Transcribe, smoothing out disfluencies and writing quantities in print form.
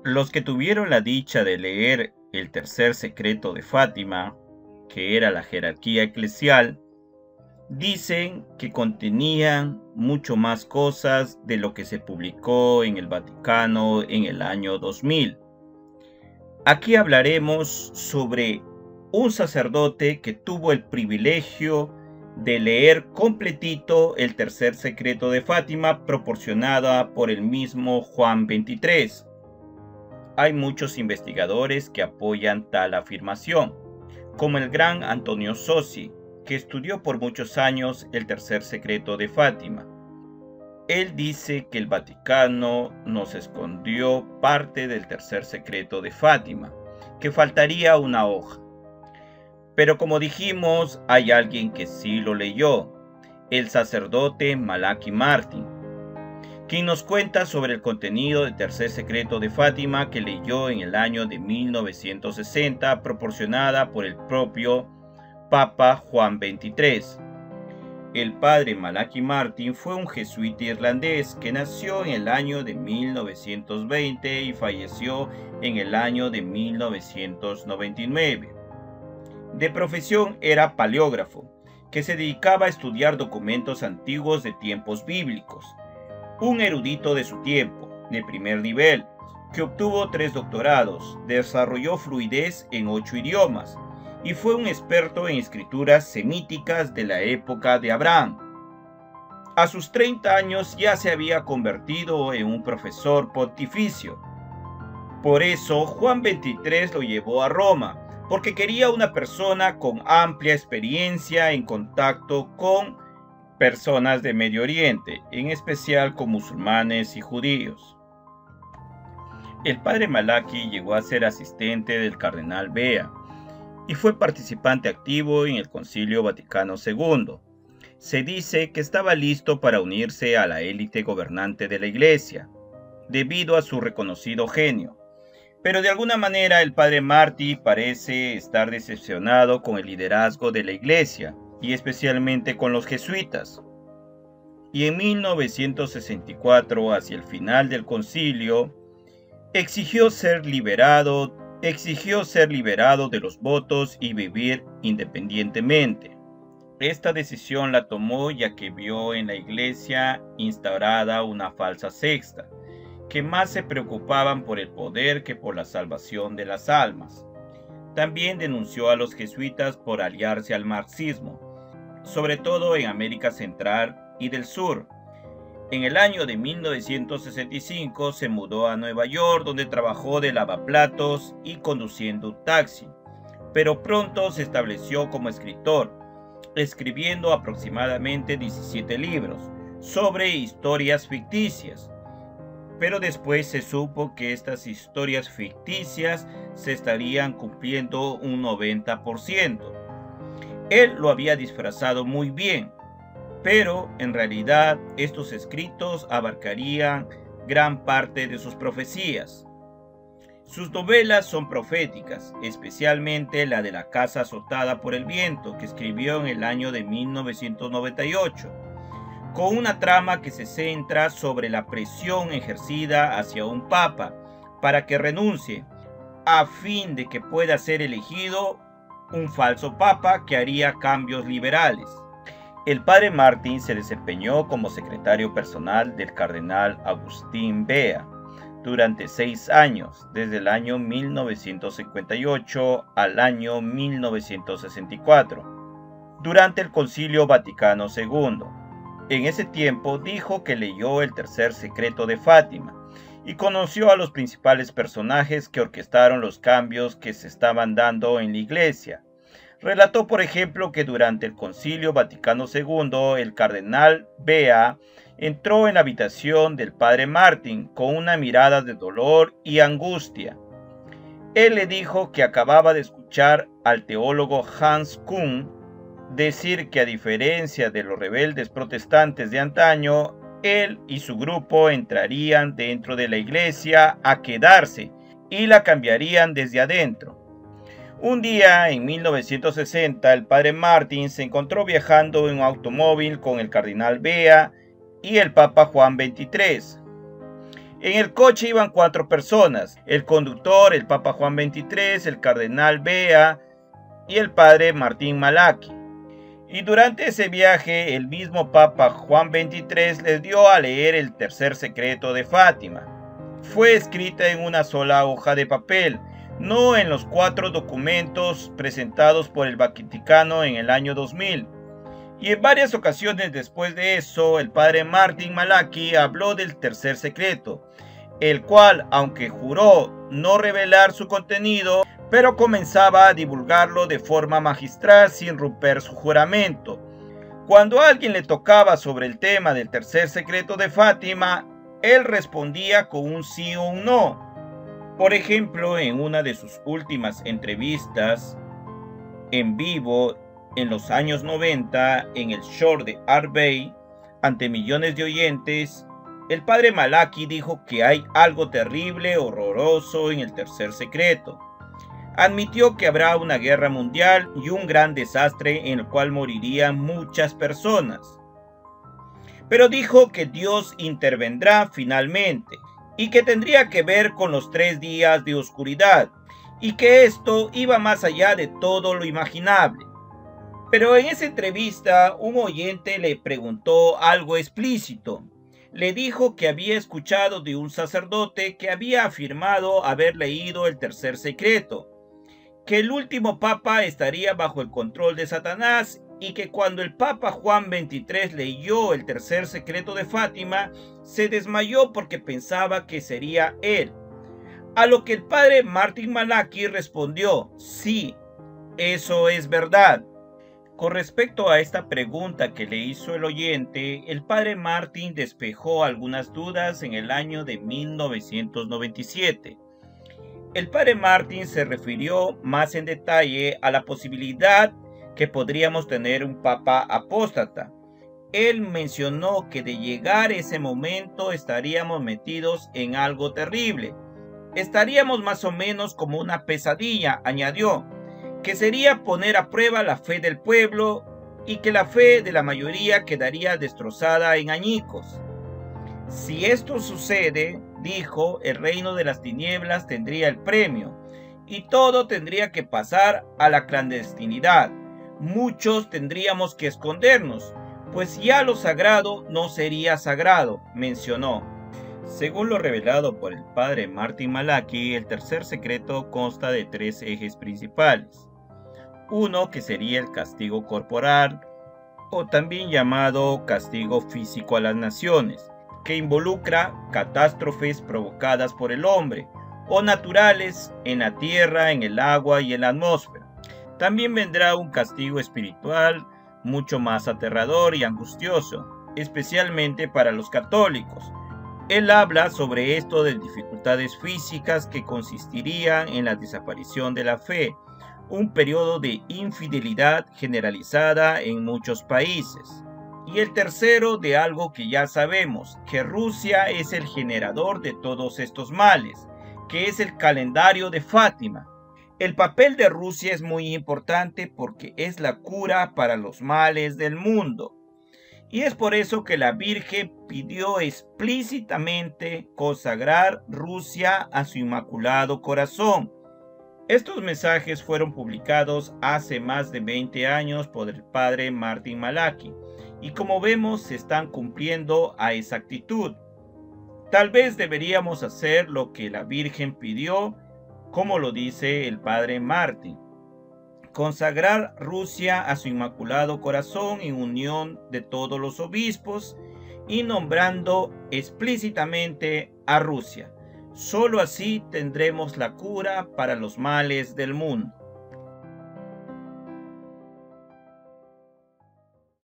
Los que tuvieron la dicha de leer el tercer secreto de Fátima, que era la jerarquía eclesial, dicen que contenían mucho más cosas de lo que se publicó en el Vaticano en el año 2000. Aquí hablaremos sobre un sacerdote que tuvo el privilegio de leer completito el tercer secreto de Fátima proporcionada por el mismo Juan XXIII. Hay muchos investigadores que apoyan tal afirmación, como el gran Antonio Sossi, que estudió por muchos años el tercer secreto de Fátima. Él dice que el Vaticano nos escondió parte del tercer secreto de Fátima, que faltaría una hoja. Pero como dijimos, hay alguien que sí lo leyó, el sacerdote Malachi Martin, quien nos cuenta sobre el contenido del tercer secreto de Fátima que leyó en el año de 1960, proporcionada por el propio Papa Juan XXIII. El padre Malachi Martin fue un jesuita irlandés que nació en el año de 1920 y falleció en el año de 1999. De profesión era paleógrafo, que se dedicaba a estudiar documentos antiguos de tiempos bíblicos. Un erudito de su tiempo, de primer nivel, que obtuvo 3 doctorados, desarrolló fluidez en 8 idiomas y fue un experto en escrituras semíticas de la época de Abraham. A sus 30 años ya se había convertido en un profesor pontificio. Por eso Juan XXIII lo llevó a Roma, porque quería una persona con amplia experiencia en contacto con personas de Medio Oriente, en especial con musulmanes y judíos. El padre Malachi llegó a ser asistente del cardenal Bea y fue participante activo en el Concilio Vaticano II. Se dice que estaba listo para unirse a la élite gobernante de la Iglesia, debido a su reconocido genio. Pero de alguna manera el padre Martí parece estar decepcionado con el liderazgo de la Iglesia, y especialmente con los jesuitas. Y en 1964, hacia el final del concilio, exigió ser liberado de los votos y vivir independientemente. Esta decisión la tomó ya que vio en la Iglesia instaurada una falsa secta, que más se preocupaban por el poder que por la salvación de las almas. También denunció a los jesuitas por aliarse al marxismo, sobre todo en América Central y del Sur. En el año de 1965 se mudó a Nueva York, donde trabajó de lavaplatos y conduciendo un taxi, pero pronto se estableció como escritor, escribiendo aproximadamente 17 libros sobre historias ficticias. Pero después se supo que estas historias ficticias se estarían cumpliendo un 90%. Él lo había disfrazado muy bien, pero en realidad estos escritos abarcarían gran parte de sus profecías. Sus novelas son proféticas, especialmente la de La casa azotada por el viento, que escribió en el año de 1998. Con una trama que se centra sobre la presión ejercida hacia un papa para que renuncie, a fin de que pueda ser elegido un falso papa que haría cambios liberales. El padre Martín se desempeñó como secretario personal del cardenal Agustín Bea durante 6 años, desde el año 1958 al año 1964, durante el Concilio Vaticano II. En ese tiempo dijo que leyó el tercer secreto de Fátima y conoció a los principales personajes que orquestaron los cambios que se estaban dando en la Iglesia. Relató, por ejemplo, que durante el Concilio Vaticano II, el cardenal Bea entró en la habitación del padre Martín con una mirada de dolor y angustia. Él le dijo que acababa de escuchar al teólogo Hans Küng decir que, a diferencia de los rebeldes protestantes de antaño, él y su grupo entrarían dentro de la iglesia a quedarse y la cambiarían desde adentro. Un día, en 1960, el padre Martín se encontró viajando en un automóvil con el cardenal Bea y el Papa Juan XXIII. En el coche iban 4 personas: el conductor, el Papa Juan XXIII, el cardenal Bea y el padre Martín Malachi. Y durante ese viaje, el mismo Papa Juan XXIII les dio a leer el tercer secreto de Fátima. Fue escrita en una sola hoja de papel, no en los 4 documentos presentados por el Vaticano en el año 2000. Y en varias ocasiones después de eso, el padre Martín Malachi habló del tercer secreto, el cual, aunque juró no revelar su contenido, pero comenzaba a divulgarlo de forma magistral sin romper su juramento. Cuando alguien le tocaba sobre el tema del tercer secreto de Fátima, él respondía con un sí o un no. Por ejemplo, en una de sus últimas entrevistas en vivo en los años 90 en el show de Art Bay, ante millones de oyentes, el padre Malachi dijo que hay algo terrible, horroroso en el tercer secreto. Admitió que habrá una guerra mundial y un gran desastre en el cual morirían muchas personas. Pero dijo que Dios intervendrá finalmente y que tendría que ver con los 3 días de oscuridad y que esto iba más allá de todo lo imaginable. Pero en esa entrevista un oyente le preguntó algo explícito. Le dijo que había escuchado de un sacerdote que había afirmado haber leído el tercer secreto, que el último papa estaría bajo el control de Satanás y que cuando el Papa Juan XXIII leyó el tercer secreto de Fátima, se desmayó porque pensaba que sería él. A lo que el padre Martín Malachi respondió: sí, eso es verdad. Con respecto a esta pregunta que le hizo el oyente, el padre Martín despejó algunas dudas en el año de 1997. El padre Martín se refirió más en detalle a la posibilidad que podríamos tener un papa apóstata. Él mencionó que de llegar ese momento estaríamos metidos en algo terrible. Estaríamos más o menos como una pesadilla, añadió, que sería poner a prueba la fe del pueblo y que la fe de la mayoría quedaría destrozada en añicos. Si esto sucede, dijo, el reino de las tinieblas tendría el premio y todo tendría que pasar a la clandestinidad. Muchos tendríamos que escondernos, pues ya lo sagrado no sería sagrado, mencionó. Según lo revelado por el padre Martín Malachi, el tercer secreto consta de 3 ejes principales. Uno, que sería el castigo corporal, o también llamado castigo físico a las naciones, que involucra catástrofes provocadas por el hombre, o naturales en la tierra, en el agua y en la atmósfera. También vendrá un castigo espiritual mucho más aterrador y angustioso, especialmente para los católicos. Él habla sobre esto de dificultades físicas que consistirían en la desaparición de la fe, un periodo de infidelidad generalizada en muchos países. Y el tercero, de algo que ya sabemos, que Rusia es el generador de todos estos males, que es el calendario de Fátima. El papel de Rusia es muy importante porque es la cura para los males del mundo. Y es por eso que la Virgen pidió explícitamente consagrar Rusia a su Inmaculado Corazón. Estos mensajes fueron publicados hace más de 20 años por el padre Martín Malachi, y como vemos se están cumpliendo a exactitud. Tal vez deberíamos hacer lo que la Virgen pidió, como lo dice el padre Martín: consagrar Rusia a su Inmaculado Corazón en unión de todos los obispos y nombrando explícitamente a Rusia. Solo así tendremos la cura para los males del mundo.